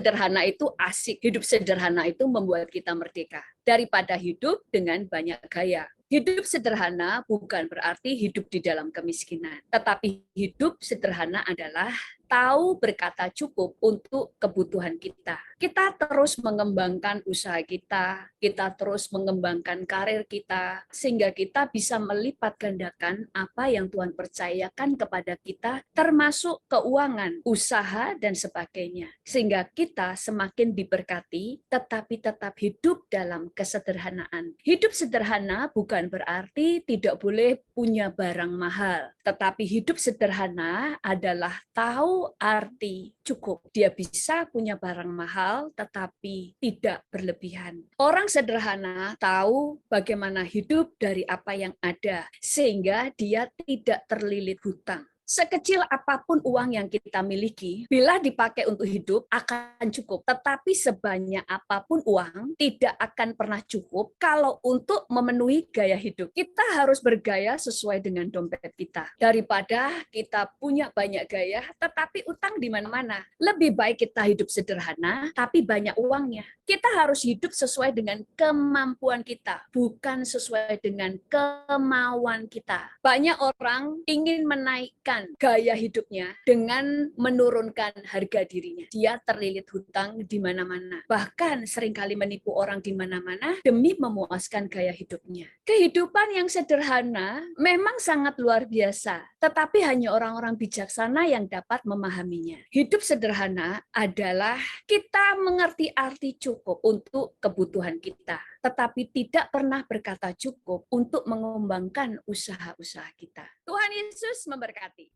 sederhana itu asik, hidup sederhana itu membuat kita merdeka daripada hidup dengan banyak gaya. Hidup sederhana bukan berarti hidup di dalam kemiskinan, tetapi hidup sederhana adalah tahu berkata cukup untuk kebutuhan kita. Kita terus mengembangkan usaha kita terus mengembangkan karir kita, sehingga kita bisa melipat gandakan apa yang Tuhan percayakan kepada kita, termasuk keuangan, usaha, dan sebagainya. Sehingga kita semakin diberkati, tetapi tetap hidup dalam kesederhanaan. Hidup sederhana bukan berarti tidak boleh punya barang mahal, tetapi hidup sederhana adalah tahu arti cukup. Dia bisa punya barang mahal, tetapi tidak berlebihan. Orang sederhana tahu bagaimana hidup dari apa yang ada, sehingga dia tidak terlilit hutang. Sekecil apapun uang yang kita miliki, bila dipakai untuk hidup akan cukup. Tetapi sebanyak apapun uang tidak akan pernah cukup kalau untuk memenuhi gaya hidup. Kita harus bergaya sesuai dengan dompet kita. Daripada kita punya banyak gaya, tetapi utang di mana-mana. Lebih baik kita hidup sederhana, tapi banyak uangnya. Kita harus hidup sesuai dengan kemampuan kita, bukan sesuai dengan kemauan kita. Banyak orang ingin menaikkan gaya hidupnya dengan menurunkan harga dirinya. Dia terlilit hutang di mana-mana. Bahkan seringkali menipu orang di mana-mana demi memuaskan gaya hidupnya. Kehidupan yang sederhana memang sangat luar biasa, tetapi hanya orang-orang bijaksana yang dapat memahaminya. Hidup sederhana adalah kita mengerti arti cukup untuk kebutuhan kita, tetapi tidak pernah berkata cukup untuk mengembangkan usaha-usaha kita. Tuhan Yesus memberkati.